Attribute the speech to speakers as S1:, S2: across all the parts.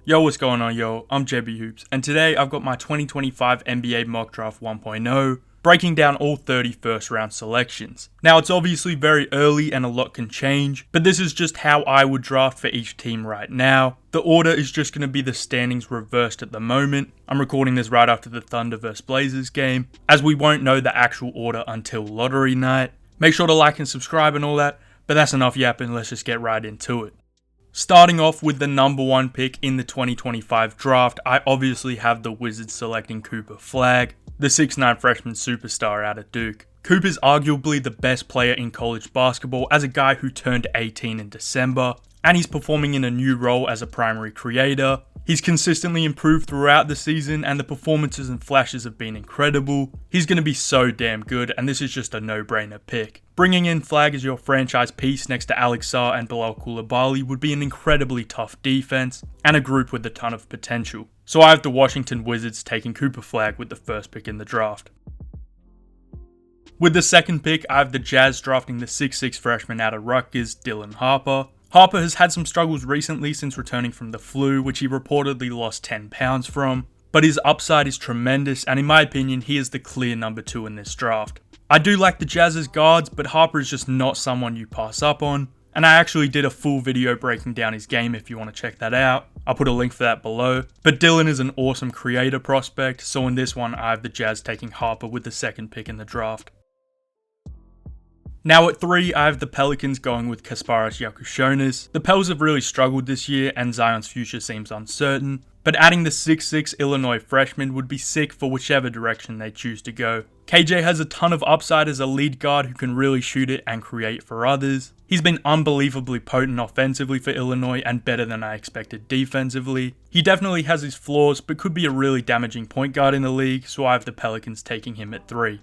S1: Yo, what's going on, yo? I'm JB Hoops, and today I've got my 2025 NBA Mock Draft 1.0, breaking down all 30 first round selections. Now, it's obviously very early and a lot can change, but this is just how I would draft for each team right now. The order is just going to be the standings reversed at the moment. I'm recording this right after the Thunder vs Blazers game, as we won't know the actual order until lottery night. Make sure to like and subscribe and all that, but that's enough yapping, let's just get right into it. Starting off with the number 1 pick in the 2025 draft, I obviously have the Wizards selecting Cooper Flagg, the 6'9" freshman superstar out of Duke. Coop is arguably the best player in college basketball as a guy who turned 18 in December, and he's performing in a new role as a primary creator. He's consistently improved throughout the season, and the performances and flashes have been incredible. He's going to be so damn good, and this is just a no-brainer pick. Bringing in Flagg as your franchise piece next to Alex Sarr and Bilal Coulibaly would be an incredibly tough defense, and a group with a ton of potential. So I have the Washington Wizards taking Cooper Flagg with the first pick in the draft. With the second pick, I have the Jazz drafting the 6'6" freshman out of Rutgers, Dylan Harper. Harper has had some struggles recently since returning from the flu, which he reportedly lost 10 pounds from, but his upside is tremendous, and in my opinion, he is the clear number 2 in this draft. I do like the Jazz's guards, but Harper is just not someone you pass up on, and I actually did a full video breaking down his game if you want to check that out. I'll put a link for that below. But Dylan is an awesome creator prospect, so in this one I have the Jazz taking Harper with the second pick in the draft. Now at 3, I have the Pelicans going with Kasparas Yakushonis. The Pels have really struggled this year and Zion's future seems uncertain, but adding the 6'6" Illinois freshman would be sick for whichever direction they choose to go. KJ has a ton of upside as a lead guard who can really shoot it and create for others. He's been unbelievably potent offensively for Illinois and better than I expected defensively. He definitely has his flaws but could be a really damaging point guard in the league, so I have the Pelicans taking him at 3.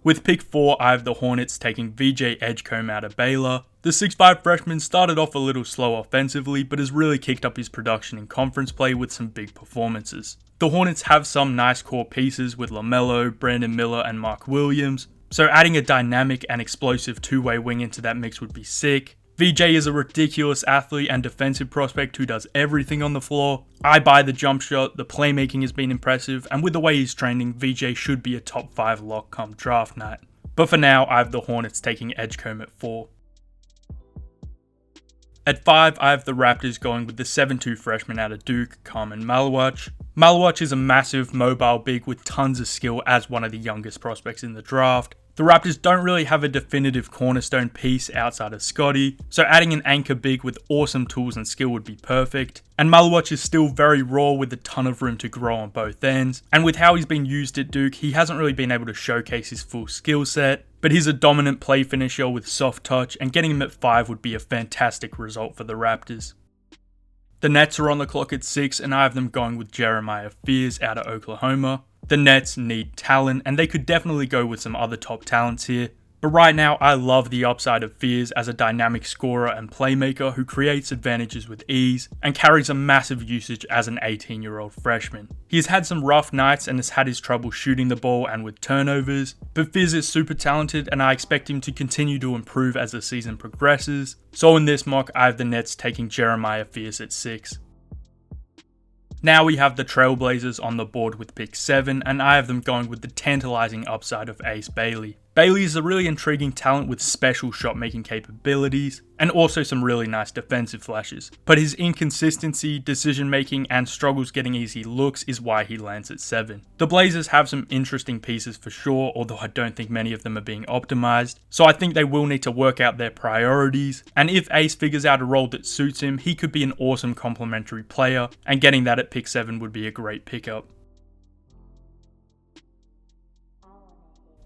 S1: With pick 4, I have the Hornets taking VJ Edgecombe out of Baylor. The 6'5" freshman started off a little slow offensively, but has really kicked up his production in conference play with some big performances. The Hornets have some nice core pieces with LaMelo, Brandon Miller, and Mark Williams, so adding a dynamic and explosive two-way wing into that mix would be sick. VJ is a ridiculous athlete and defensive prospect who does everything on the floor. I buy the jump shot, the playmaking has been impressive, and with the way he's training, VJ should be a top 5 lock come draft night. But for now, I have the Hornets taking Edgecombe at 4. At 5, I have the Raptors going with the 7'2" freshman out of Duke, Carmen Maluach. Maluach is a massive, mobile big with tons of skill as one of the youngest prospects in the draft. The Raptors don't really have a definitive cornerstone piece outside of Scotty, so adding an anchor big with awesome tools and skill would be perfect. And Maluach is still very raw with a ton of room to grow on both ends, and with how he's been used at Duke, he hasn't really been able to showcase his full skill set, but he's a dominant play finisher with soft touch, and getting him at 5 would be a fantastic result for the Raptors. The Nets are on the clock at 6, and I have them going with Jeremiah Fears out of Oklahoma. The Nets need talent, and they could definitely go with some other top talents here. But right now, I love the upside of Fears as a dynamic scorer and playmaker who creates advantages with ease and carries a massive usage as an 18-year-old freshman. He has had some rough nights and has had his trouble shooting the ball and with turnovers, but Fears is super talented and I expect him to continue to improve as the season progresses. So in this mock, I have the Nets taking Jeremiah Fears at 6. Now we have the Trailblazers on the board with pick 7, and I have them going with the tantalizing upside of Ace Bailey. Bailey is a really intriguing talent with special shot-making capabilities, and also some really nice defensive flashes. But his inconsistency, decision-making, and struggles getting easy looks is why he lands at 7. The Blazers have some interesting pieces for sure, although I don't think many of them are being optimized, so I think they will need to work out their priorities, and if Ace figures out a role that suits him, he could be an awesome complementary player, and getting that at pick 7 would be a great pickup.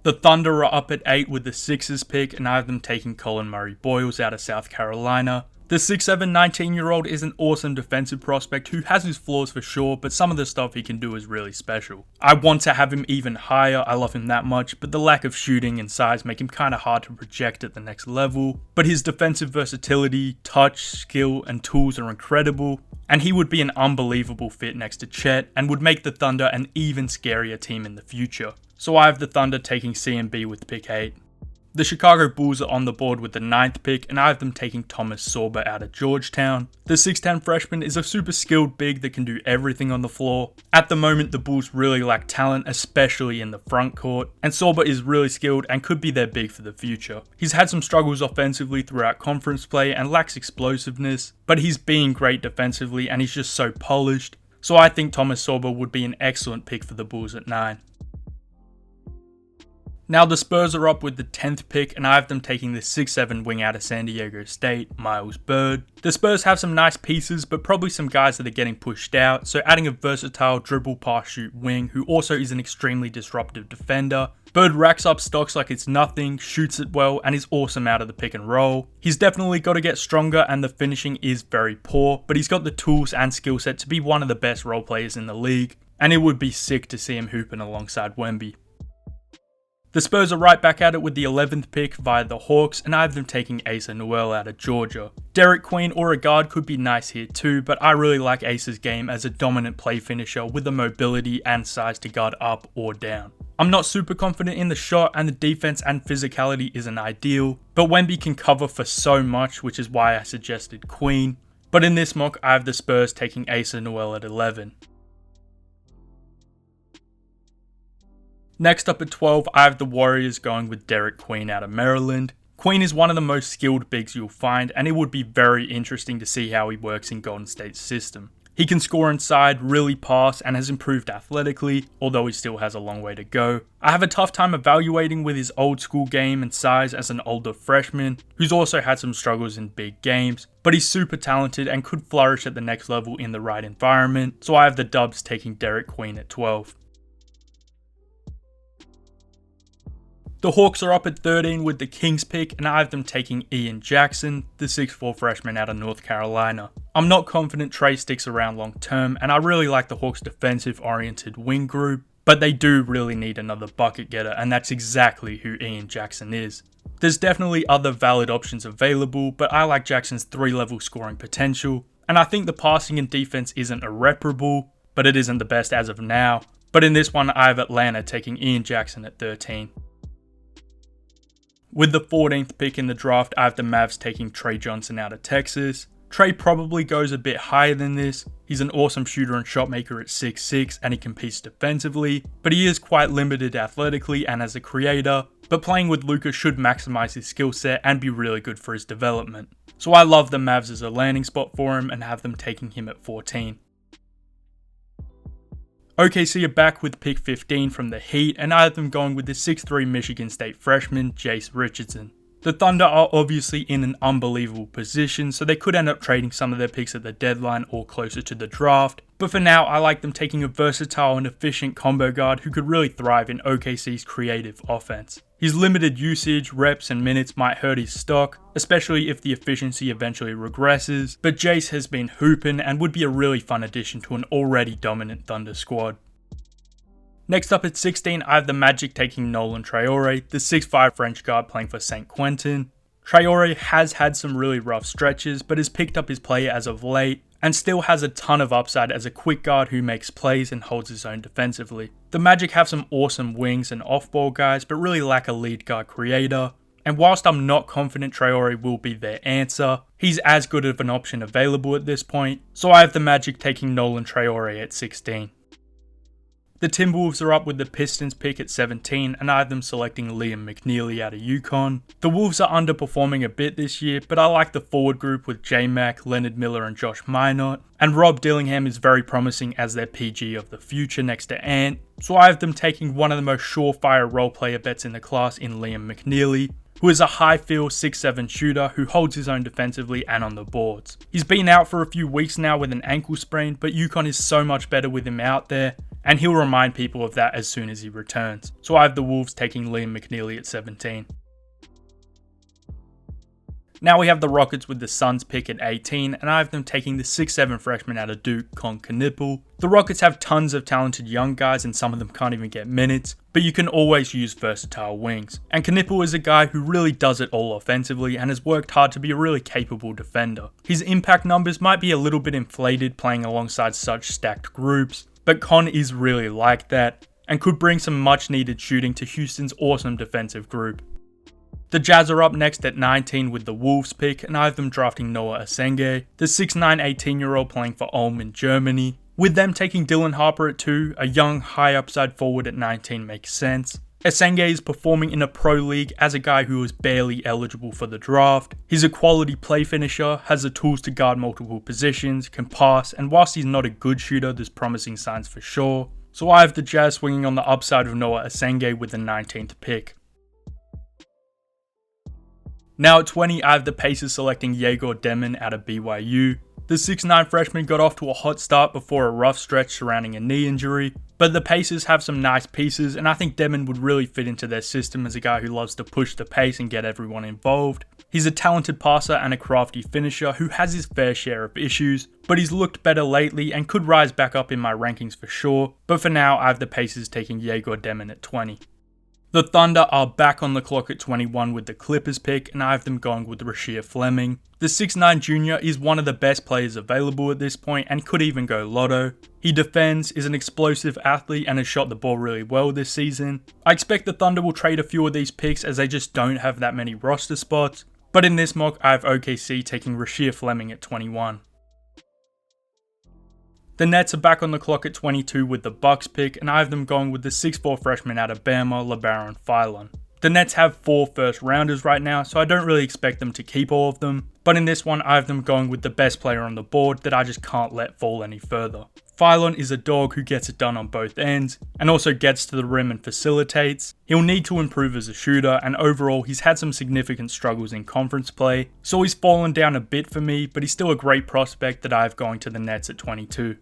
S1: The Thunder are up at 8 with the Sixers pick, and I have them taking Colin Murray-Boyles out of South Carolina. The 6'7", 19-year-old is an awesome defensive prospect who has his flaws for sure, but some of the stuff he can do is really special. I want to have him even higher, I love him that much, but the lack of shooting and size make him kinda hard to project at the next level. But his defensive versatility, touch, skill, and tools are incredible, and he would be an unbelievable fit next to Chet, and would make the Thunder an even scarier team in the future. So I have the Thunder taking CMB with pick 8. The Chicago Bulls are on the board with the 9th pick, and I have them taking Thomas Sorber out of Georgetown. The 6'10 freshman is a super skilled big that can do everything on the floor. At the moment, the Bulls really lack talent, especially in the front court, and Sorber is really skilled and could be their big for the future. He's had some struggles offensively throughout conference play and lacks explosiveness, but he's being great defensively and he's just so polished. So I think Thomas Sorber would be an excellent pick for the Bulls at 9. Now the Spurs are up with the 10th pick, and I have them taking the 6'7 wing out of San Diego State, Miles Bird. The Spurs have some nice pieces, but probably some guys that are getting pushed out, so adding a versatile dribble pass shoot wing who also is an extremely disruptive defender. Bird racks up stocks like it's nothing, shoots it well, and is awesome out of the pick and roll. He's definitely got to get stronger and the finishing is very poor, but he's got the tools and skill set to be one of the best role players in the league, and it would be sick to see him hooping alongside Wemby. The Spurs are right back at it with the 11th pick via the Hawks, and I have them taking Asa Noel out of Georgia. Derek Queen or a guard could be nice here too, but I really like Asa's game as a dominant play finisher with the mobility and size to guard up or down. I'm not super confident in the shot, and the defense and physicality isn't ideal, but Wemby can cover for so much, which is why I suggested Queen. But in this mock, I have the Spurs taking Asa Noel at 11. Next up at 12, I have the Warriors going with Derek Queen out of Maryland. Queen is one of the most skilled bigs you'll find, and it would be very interesting to see how he works in Golden State's system. He can score inside, really pass, and has improved athletically, although he still has a long way to go. I have a tough time evaluating with his old school game and size as an older freshman, who's also had some struggles in big games, but he's super talented and could flourish at the next level in the right environment, so I have the Dubs taking Derek Queen at 12. The Hawks are up at 13 with the Kings pick, and I have them taking Ian Jackson, the 6'4 freshman out of North Carolina. I'm not confident Trey sticks around long term, and I really like the Hawks' defensive-oriented wing group, but they do really need another bucket getter, and that's exactly who Ian Jackson is. There's definitely other valid options available, but I like Jackson's 3-level scoring potential, and I think the passing and defense isn't irreparable, but it isn't the best as of now. But in this one, I have Atlanta taking Ian Jackson at 13. With the 14th pick in the draft, I have the Mavs taking Trey Johnson out of Texas. Trey probably goes a bit higher than this. He's an awesome shooter and shot maker at 6'6", and he competes defensively, but he is quite limited athletically and as a creator, but playing with Luka should maximize his skill set and be really good for his development. So I love the Mavs as a landing spot for him and have them taking him at 14. OKC are back with pick 15 from the Heat, and I have them going with the 6'3 Michigan State freshman, Jace Richardson. The Thunder are obviously in an unbelievable position, so they could end up trading some of their picks at the deadline or closer to the draft, but for now I like them taking a versatile and efficient combo guard who could really thrive in OKC's creative offense. His limited usage, reps, and minutes might hurt his stock, especially if the efficiency eventually regresses, but Jace has been hooping and would be a really fun addition to an already dominant Thunder squad. Next up at 16, I have the Magic taking Nolan Traore, the 6'5 French guard playing for St. Quentin. Traore has had some really rough stretches, but has picked up his play as of late, and still has a ton of upside as a quick guard who makes plays and holds his own defensively. The Magic have some awesome wings and off-ball guys, but really lack a lead guard creator. And whilst I'm not confident Traore will be their answer, he's as good of an option available at this point, so I have the Magic taking Nolan Traore at 16. The Timberwolves are up with the Pistons pick at 17, and I have them selecting Liam McNeely out of UConn. The Wolves are underperforming a bit this year, but I like the forward group with J-Mac, Leonard Miller and Josh Minot, and Rob Dillingham is very promising as their PG of the future next to Ant, so I have them taking one of the most surefire role player bets in the class in Liam McNeely, who is a high-feel 6'7 shooter who holds his own defensively and on the boards. He's been out for a few weeks now with an ankle sprain, but UConn is so much better with him out there, and he'll remind people of that as soon as he returns. So I have the Wolves taking Liam McNeely at 17. Now we have the Rockets with the Suns pick at 18, and I have them taking the 6'7 freshman out of Duke, Con Knipple. The Rockets have tons of talented young guys, and some of them can't even get minutes, but you can always use versatile wings. And Knipple is a guy who really does it all offensively and has worked hard to be a really capable defender. His impact numbers might be a little bit inflated playing alongside such stacked groups, but Con is really like that, and could bring some much needed shooting to Houston's awesome defensive group. The Jazz are up next at 19 with the Wolves pick, and I have them drafting Noah Asenge, the 6'9", 18-year-old playing for Ulm in Germany. With them taking Dylan Harper at 2, a young, high upside forward at 19 makes sense. Asenge is performing in a pro league as a guy who is barely eligible for the draft. He's a quality play finisher, has the tools to guard multiple positions, can pass, and whilst he's not a good shooter, there's promising signs for sure. So I have the Jazz swinging on the upside of Noah Asenge with the 19th pick. Now at 20, I have the Pacers selecting Yegor Demon out of BYU. The 6'9" freshman got off to a hot start before a rough stretch surrounding a knee injury, but the Pacers have some nice pieces, and I think Demon would really fit into their system as a guy who loves to push the pace and get everyone involved. He's a talented passer and a crafty finisher who has his fair share of issues, but he's looked better lately and could rise back up in my rankings for sure, but for now I have the Pacers taking Yegor Demon at 20. The Thunder are back on the clock at 21 with the Clippers pick, and I have them going with Rasheer Fleming. The 6'9" junior is one of the best players available at this point and could even go lotto. He defends, is an explosive athlete, and has shot the ball really well this season. I expect the Thunder will trade a few of these picks as they just don't have that many roster spots, but in this mock I have OKC taking Rasheer Fleming at 21. The Nets are back on the clock at 22 with the Bucks pick, and I have them going with the 6'4" freshman out of Bama, LeBaron Philon. The Nets have 4 first rounders right now, so I don't really expect them to keep all of them, but in this one I have them going with the best player on the board that I just can't let fall any further. Philon is a dog who gets it done on both ends, and also gets to the rim and facilitates. He'll need to improve as a shooter, and overall he's had some significant struggles in conference play, so he's fallen down a bit for me, but he's still a great prospect that I have going to the Nets at 22.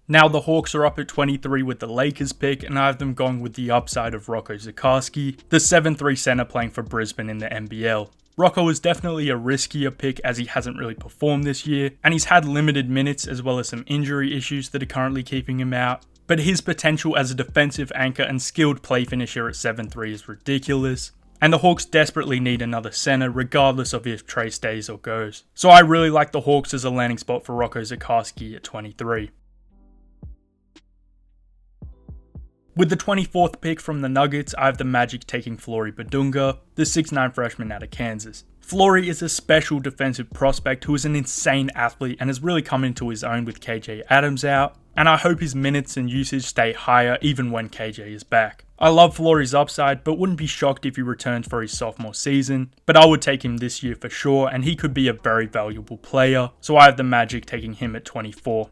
S1: Now the Hawks are up at 23 with the Lakers pick, and I have them going with the upside of Rocco Zikarsky, the 7'3" center playing for Brisbane in the NBL. Rocco is definitely a riskier pick as he hasn't really performed this year, and he's had limited minutes as well as some injury issues that are currently keeping him out, but his potential as a defensive anchor and skilled play finisher at 7'3" is ridiculous. And the Hawks desperately need another center regardless of if Trey stays or goes. So I really like the Hawks as a landing spot for Rocco Zikarsky at 23. With the 24th pick from the Nuggets, I have the Magic taking Flory Badunga, the 6'9" freshman out of Kansas. Flory is a special defensive prospect who is an insane athlete and has really come into his own with KJ Adams out, and I hope his minutes and usage stay higher even when KJ is back. I love Flory's upside, but wouldn't be shocked if he returns for his sophomore season, but I would take him this year for sure, and he could be a very valuable player, so I have the Magic taking him at 24.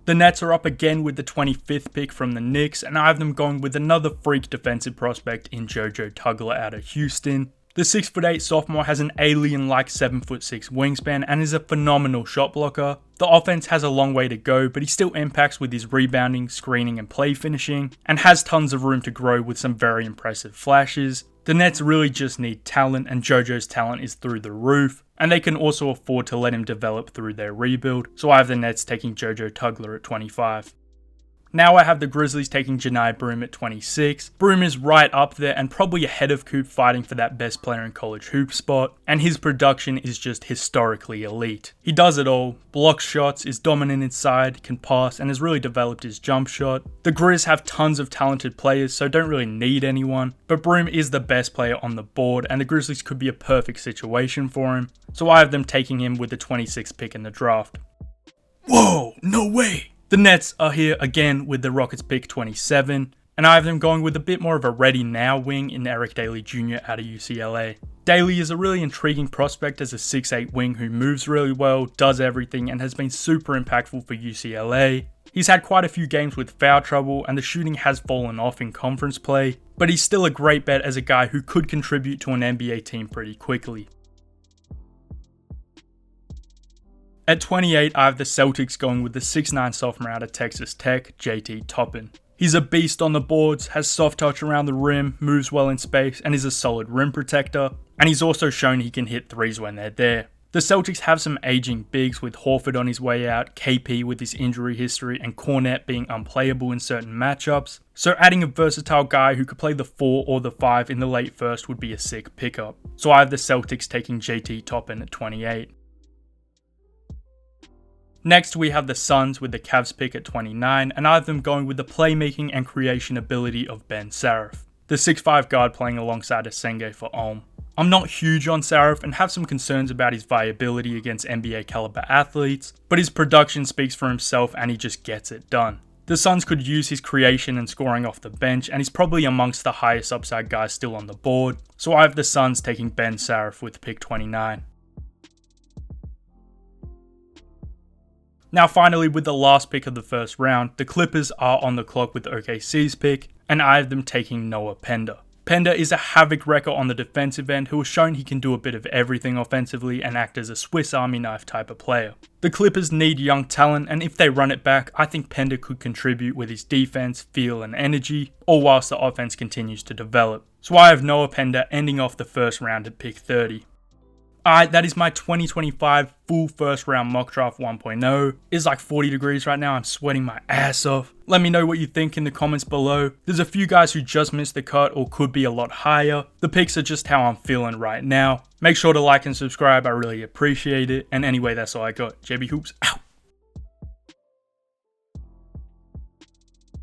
S1: The Nets are up again with the 25th pick from the Knicks, and I have them going with another freak defensive prospect in JoJo Tugler out of Houston. The 6'8" sophomore has an alien-like 7'6" wingspan and is a phenomenal shot blocker. The offense has a long way to go, but he still impacts with his rebounding, screening, and play finishing, and has tons of room to grow with some very impressive flashes. The Nets really just need talent, and JoJo's talent is through the roof, and they can also afford to let him develop through their rebuild, so I have the Nets taking JoJo Tugler at 25. Now I have the Grizzlies taking Janai Broome at 26. Broome is right up there and probably ahead of Coop fighting for that best player in college hoop spot, and his production is just historically elite. He does it all, blocks shots, is dominant inside, can pass, and has really developed his jump shot. The Grizz have tons of talented players, so don't really need anyone, but Broome is the best player on the board, and the Grizzlies could be a perfect situation for him, so I have them taking him with the 26th pick in the draft. Whoa, no way! The Nets are here again with the Rockets pick 27, and I have them going with a bit more of a ready now wing in Eric Daly Jr. out of UCLA. Daly is a really intriguing prospect as a 6'8" wing who moves really well, does everything, and has been super impactful for UCLA. He's had quite a few games with foul trouble, and the shooting has fallen off in conference play, but he's still a great bet as a guy who could contribute to an NBA team pretty quickly. At 28, I have the Celtics going with the 6'9" sophomore out of Texas Tech, JT Toppin. He's a beast on the boards, has soft touch around the rim, moves well in space, and is a solid rim protector, and he's also shown he can hit threes when they're there. The Celtics have some aging bigs with Horford on his way out, KP with his injury history, and Cornette being unplayable in certain matchups, so adding a versatile guy who could play the 4 or the 5 in the late first would be a sick pickup. So I have the Celtics taking JT Toppin at 28. Next we have the Suns with the Cavs pick at 29, and I have them going with the playmaking and creation ability of Ben Saraf. the 6'5 guard playing alongside Asenge for Ulm. I'm not huge on Sarif and have some concerns about his viability against NBA caliber athletes, but his production speaks for himself and he just gets it done. The Suns could use his creation and scoring off the bench, and he's probably amongst the highest upside guys still on the board, so I have the Suns taking Ben Sarif with pick 29. Now finally, with the last pick of the first round, the Clippers are on the clock with OKC's pick, and I have them taking Noah Pender. Pender is a havoc wrecker on the defensive end who has shown he can do a bit of everything offensively and act as a Swiss Army knife type of player. The Clippers need young talent, and if they run it back, I think Pender could contribute with his defense, feel and energy, all whilst the offense continues to develop. So I have Noah Pender ending off the first round at pick 30. Alright, that is my 2025 full first round mock draft 1.0. It's like 40 degrees right now, I'm sweating my ass off. Let me know what you think in the comments below. There's a few guys who just missed the cut or could be a lot higher. The picks are just how I'm feeling right now. Make sure to like and subscribe, I really appreciate it. And anyway, that's all I got. JB Hoops out.